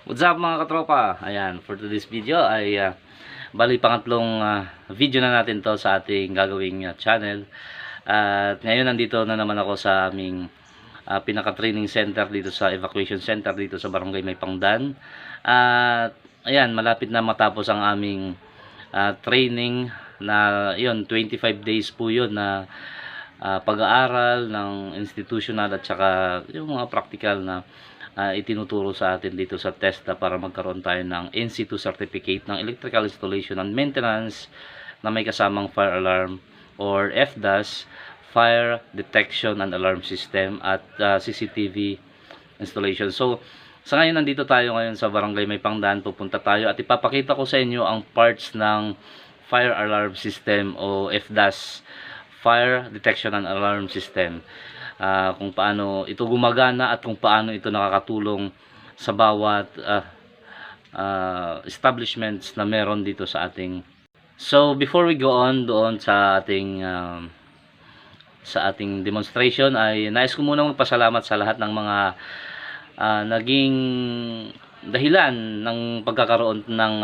What's up mga katropa? Ayan, for today's video ay bali pangatlong video na natin to sa ating gagawing channel. At ngayon nandito na naman ako sa aming pinaka-training center dito sa evacuation center dito sa Barangay May Pangdan. At ayan, malapit na matapos ang aming training na yun, 25 days po yun na pag-aaral ng institutional at saka yung mga practical na itinuturo sa atin dito sa TESDA para magkaroon tayo ng NC2 certificate ng Electrical Installation and Maintenance na may kasamang fire alarm or FDAS, Fire Detection and Alarm System at CCTV installation. So, sa ngayon nandito tayo ngayon sa Barangay May Pangdan. Pupunta tayo at ipapakita ko sa inyo ang parts ng Fire Alarm System o FDAS, Fire Detection and Alarm System. Kung paano ito gumagana at kung paano ito nakakatulong sa bawat establishments na meron dito sa ating. So before we go on doon sa ating demonstration ay nais ko muna magpasalamat sa lahat ng mga naging dahilan ng pagkakaroon ng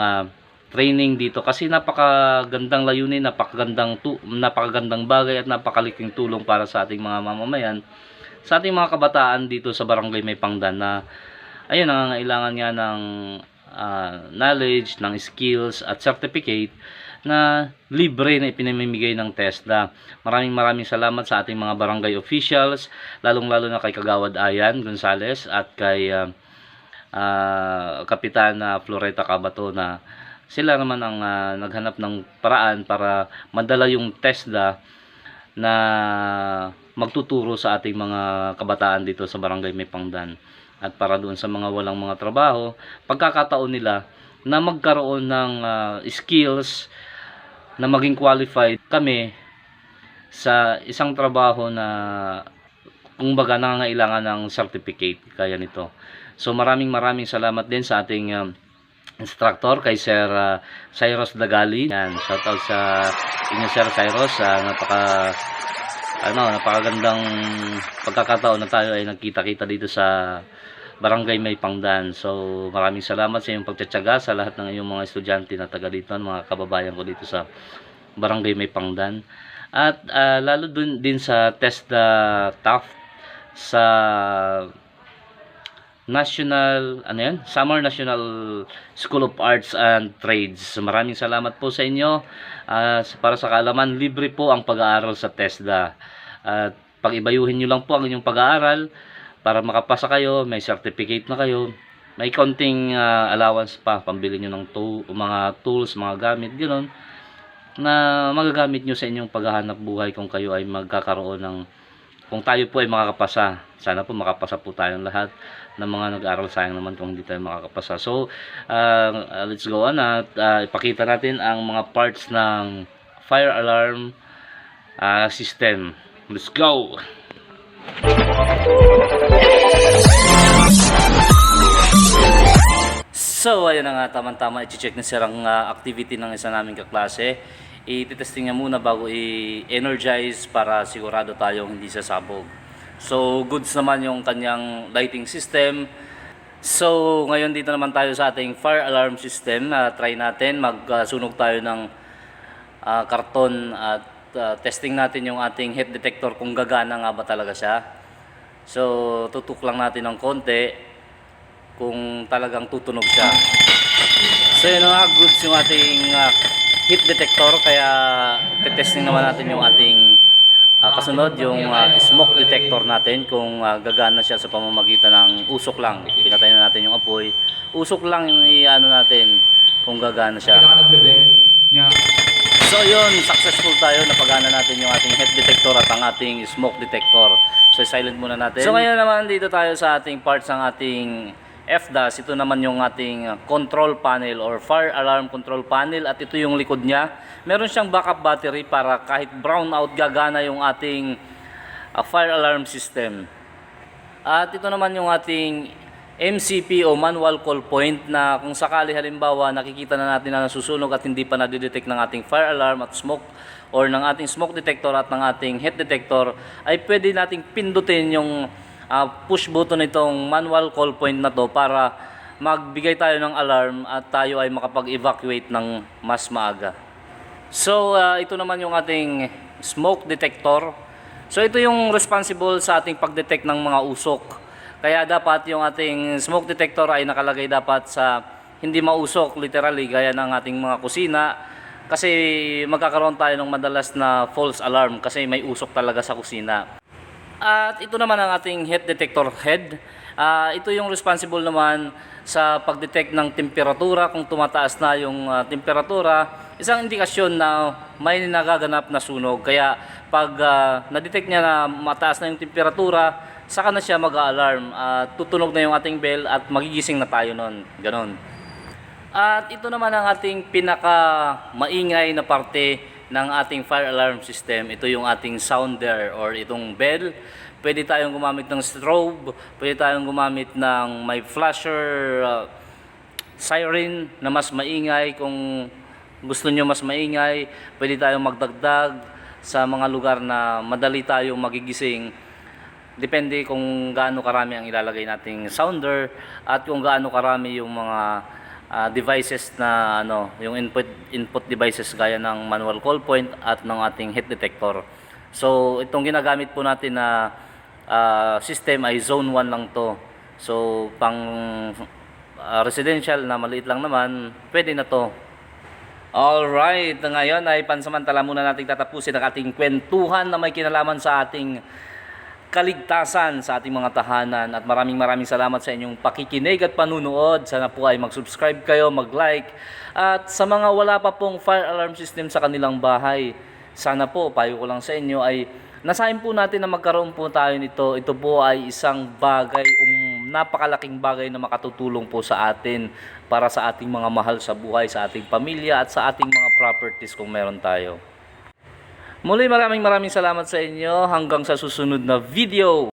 training dito, kasi napakagandang layunin, napakagandang bagay at napakaliking tulong para sa ating mga mamamayan, sa ating mga kabataan dito sa Barangay May Pangdan na ayun, nangangailangan nga ng knowledge, ng skills at certificate na libre na ipinamimigay ng TESDA. Maraming salamat sa ating mga barangay officials, lalong-lalo na kay Kagawad Ayan Gonzales at kay Kapitana Floreta Cabato na sila naman ang naghanap ng paraan para madala yung TESDA na magtuturo sa ating mga kabataan dito sa Barangay May Pangdan. At para doon sa mga walang mga trabaho, pagkakataon nila na magkaroon ng skills na maging qualified kami sa isang trabaho na kumbaga nangangailangan ng certificate kaya nito. So maraming salamat din sa ating instructor kay Sir Cyrus Dagali. Yan, shout out sa inyo Sir Cyrus. Napakagandang pagkakataon na tayo ay nagkita-kita dito sa Barangay May Pangdan. So maraming salamat sa iyong pagtitiyaga sa lahat ng iyong mga estudyante na taga dito, mga kababayan ko dito sa Barangay May Pangdan. At lalo din sa TESDA Taft sa Summer National School of Arts and Trades. Maraming salamat po sa inyo. Para sa kaalaman, libre po ang pag-aaral sa TESDA. At pag-ibayuhin nyo lang po ang inyong pag-aaral para makapasa kayo, may certificate na kayo, may konting allowance pa, pambili nyo ng mga tools, mga gamit, gano'n, na magagamit nyo sa inyong paghahanap buhay kung kayo ay magkakaroon ng, kung tayo po ay makakapasa. Sana po makapasa po tayong lahat ng mga nag-aaral. Sayang naman kung hindi tayo makakapasa. So let's go on at ipakita natin ang mga parts ng fire alarm system. Let's go! So ayun na nga, tamang-tama i-check na sir ang activity ng isa naming kaklase. I-testing niya muna bago i-energize para sigurado tayong hindi sasabog. So goods naman yung kanyang lighting system. So ngayon dito naman tayo sa ating fire alarm system. Try natin, magsunog tayo ng karton at testing natin yung ating heat detector kung gagana nga ba talaga siya. So tutok lang natin ng konti kung talagang tutunog siya. So yun nga, goods yung ating heat detector, kaya testing naman natin yung ating kasunod, yung smoke detector natin kung gagana siya sa pamamagitan ng usok lang. Pinatay na natin yung apoy, usok lang yung i-ano natin kung gagana siya. So yun, successful tayo, napagana natin yung ating heat detector at ang ating smoke detector. So silent muna natin. So ngayon naman dito tayo sa ating parts ng ating FDAS. Ito naman yung ating control panel or fire alarm control panel, at ito yung likod niya. Meron siyang backup battery para kahit brownout gagana yung ating fire alarm system. At ito naman yung ating MCP o manual call point, na kung sakali halimbawa nakikita na natin na nasusunog at hindi pa nadidetect ng ating fire alarm at smoke or ng ating smoke detector at ng ating heat detector, ay pwede nating pindutin yung push button itong manual call point na to para magbigay tayo ng alarm at tayo ay makapag-evacuate ng mas maaga. So, ito naman yung ating smoke detector. So, ito yung responsible sa ating pag-detect ng mga usok. Kaya dapat yung ating smoke detector ay nakalagay dapat sa hindi mausok, literally, gaya ng ating mga kusina. Kasi magkakaroon tayo ng madalas na false alarm kasi may usok talaga sa kusina. At ito naman ang ating heat detector head. Ito yung responsible naman sa pag-detect ng temperatura. Kung tumataas na yung temperatura, isang indikasyon na may nagaganap na sunog. Kaya pag na-detect niya na mataas na yung temperatura, saka na siya mag-a-alarm. Tutunog na yung ating bell at magigising na tayo nun. Ganon. At ito naman ang ating pinaka maingay na parte ng ating fire alarm system. Ito yung ating sounder or itong bell. Pwede tayong gumamit ng strobe, pwede tayong gumamit ng may flasher, siren na mas maingay. Kung gusto nyo mas maingay, pwede tayong magdagdag sa mga lugar na madali tayong magigising. Depende kung gaano karami ang ilalagay nating sounder at kung gaano karami yung mga devices na yung input devices gaya ng manual call point at ng ating heat detector. So itong ginagamit po natin na system ay zone 1 lang to. So pang residential na maliit lang naman, pwede na to. Alright, ngayon ay pansamantala muna nating tatapusin ang ating kwentuhan na may kinalaman sa ating kaligtasan sa ating mga tahanan. At maraming salamat sa inyong pakikinig at panunood. Sana po ay mag-subscribe kayo, mag-like. At sa mga wala pa pong fire alarm system sa kanilang bahay, sana po, payo ko lang sa inyo ay nasahin po natin na magkaroon po tayo nito. Ito po ay isang bagay, napakalaking bagay na makatutulong po sa atin para sa ating mga mahal sa buhay, sa ating pamilya at sa ating mga properties kung meron tayo. Muli maraming salamat sa inyo. Hanggang sa susunod na video.